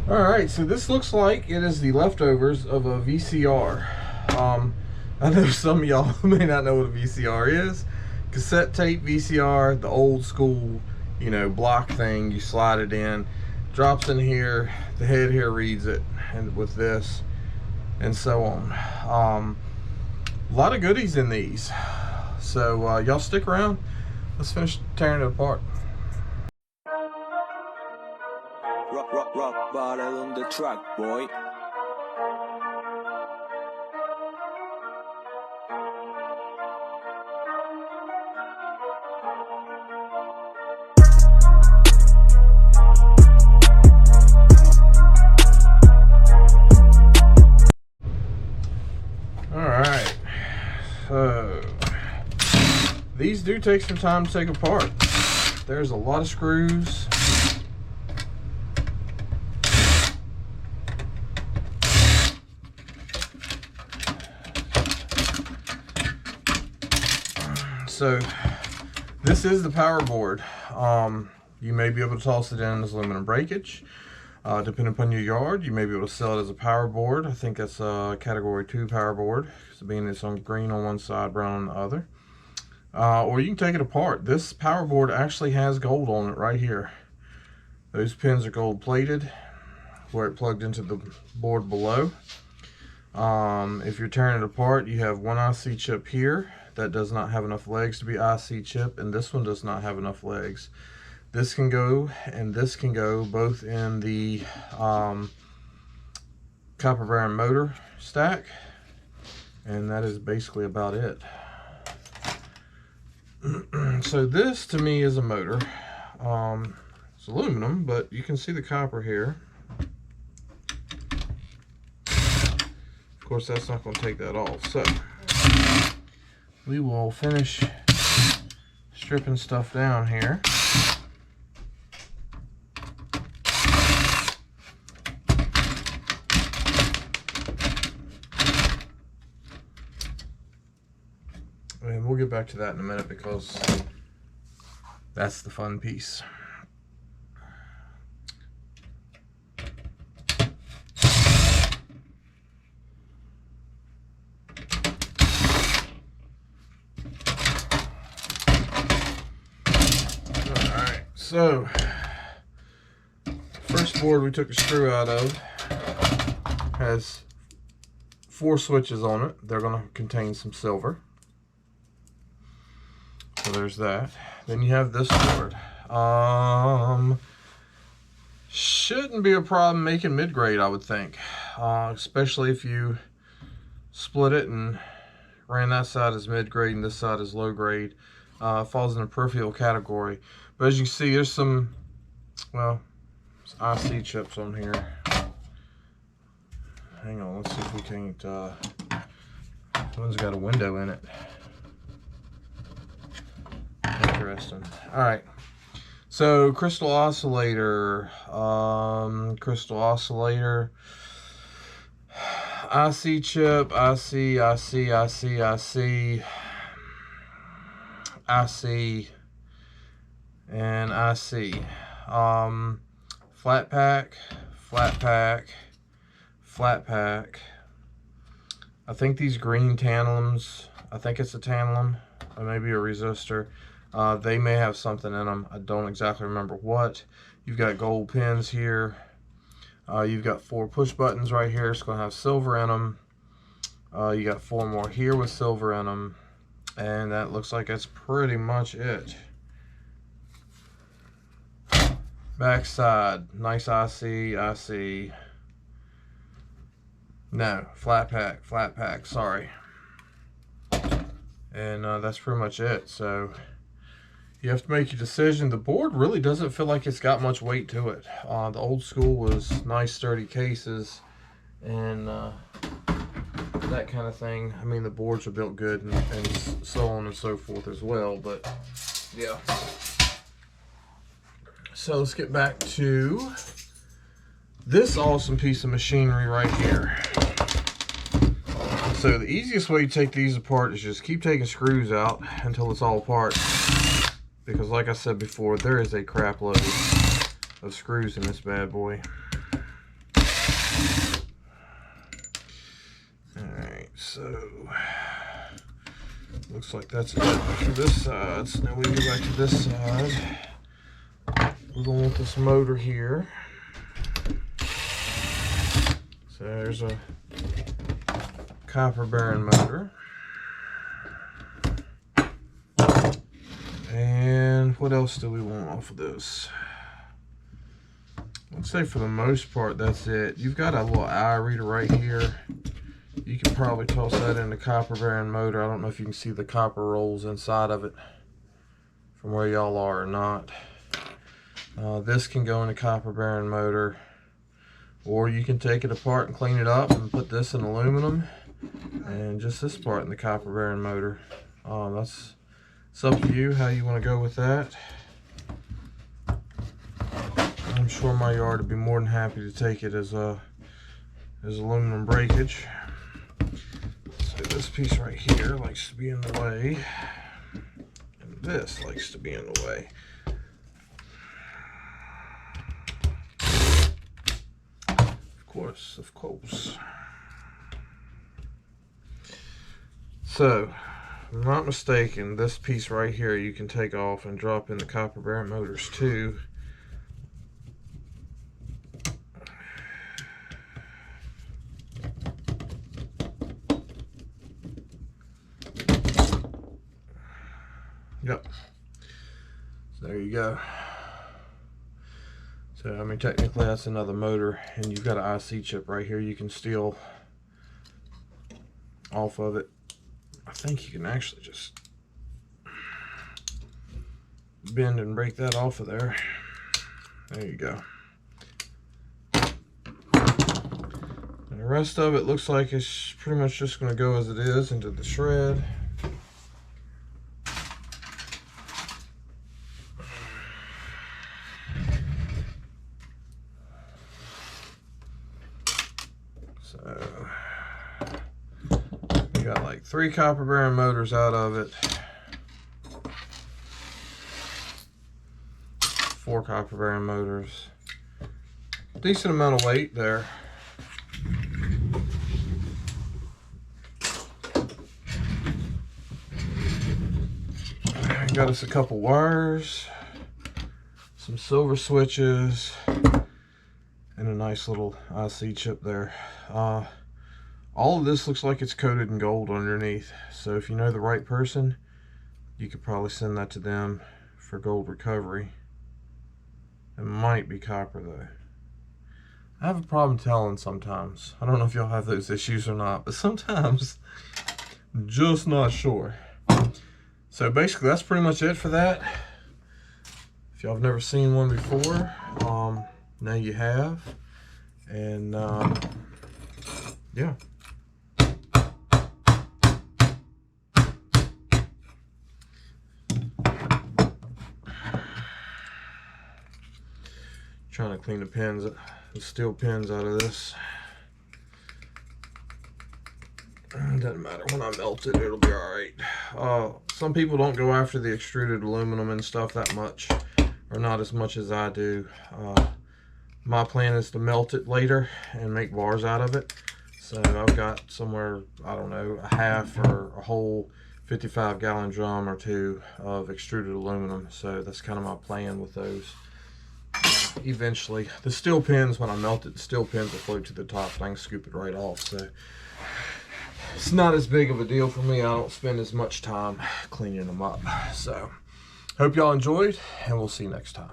Alright, so this looks like it is the leftovers of a VCR. I know some of y'all may not know what a VCR is. Cassette tape VCR, the old school, you know, block thing. You slide it in, drops in here, the head here reads it, and with this, and so on. A lot of goodies in these. So y'all stick around. Let's finish tearing it apart. Rock bottle on the track, boy. Alright, so these do take some time to take apart. There's a lot of screws. So this is the power board. You may be able to toss it in as aluminum breakage. Depending upon your yard, you may be able to sell it as a power board. I think that's a category 2 power board, being it's on green on one side, brown on the other. Or you can take it apart. This power board actually has gold on it right here. Those pins are gold plated where it plugged into the board below. If you're tearing it apart, you have one IC chip here that does not have enough legs to be IC chip, and this one does not have enough legs. This can go and this can go both in the copper bearing motor stack, and that is basically about it. So this to me is a motor. It's aluminum, but you can see the copper here. Of course, that's not going to take that off. So we will finish stripping stuff down here. And we'll get back to that in a minute because that's the fun piece. Alright, so first board we took a screw out of has 4 switches on it. They're going to contain some silver. So there's that. Then you have this board. Shouldn't be a problem making mid-grade, I would think. Especially if you split it and ran that side as mid-grade and this side as low-grade. Falls in the peripheral category. But as you can see, there's some, well, IC chips on here. Hang on, let's see if we can't, one's got a window in it. Interesting. Alright, so crystal oscillator, IC chip, IC, and IC. Flat pack. I think these green tantalums, I think it's a tantalum, or maybe a resistor. They may have something in them. I don't exactly remember what. You've got gold pins here. You've got 4 push buttons right here. It's going to have silver in them. You got 4 more here with silver in them. And that looks like that's pretty much it. Backside, nice IC. No, flat pack, sorry. And that's pretty much it. So you have to make your decision. The board really doesn't feel like it's got much weight to it. The old school was nice sturdy cases and that kind of thing. I mean, the boards are built good and so on and so forth as well, but yeah. So let's get back to this awesome piece of machinery right here. So the easiest way to take these apart is just keep taking screws out until it's all apart. Because like I said before, there is a crap load of screws in this bad boy. Alright, so looks like that's it for this side. So now we go back to this side. We're going with this motor here. So there's a copper bearing motor. And what else do we want off of this? I'd say for the most part that's it. You've got a little eye reader right here. You can probably toss that in the copper bearing motor. I don't know if you can see the copper rolls inside of it from where y'all are or not. This can go in the copper bearing motor, or you can take it apart and clean it up and put this in aluminum and just this part in the copper bearing motor. It's up to you how you want to go with that. I'm sure my yard would be more than happy to take it as aluminum breakage. So this piece right here likes to be in the way, and this likes to be in the way. Of course. So, if I'm not mistaken, this piece right here you can take off and drop in the copper bearing motors too. Yep. So there you go. So, I mean, technically that's another motor, and you've got an IC chip right here you can steal off of it. I think you can actually just bend and break that off of there. There you go. And the rest of it looks like it's pretty much just going to go as it is into the shred. So we got like 3 copper bearing motors out of it, 4 copper bearing motors, decent amount of weight there. Got us a couple wires, some silver switches, and a nice little IC chip there. All of this looks like it's coated in gold underneath, so if you know the right person, you could probably send that to them for gold recovery. It might be copper though. I have a problem telling sometimes. I don't know if y'all have those issues or not, but sometimes I'm just not sure. So basically that's pretty much it for that. If y'all have never seen one before, now you have. And yeah. Trying to clean the steel pins out of this. It doesn't matter, when I melt it, it'll be alright. Some people don't go after the extruded aluminum and stuff that much, or not as much as I do. My plan is to melt it later and make bars out of it. So I've got somewhere, I don't know, a half or a whole 55-gallon drum or 2 of extruded aluminum. So that's kind of my plan with those. Eventually, the steel pins, when I melt it, the steel pins will float to the top and I can scoop it right off. So it's not as big of a deal for me. I don't spend as much time cleaning them up. So hope y'all enjoyed, and we'll see you next time.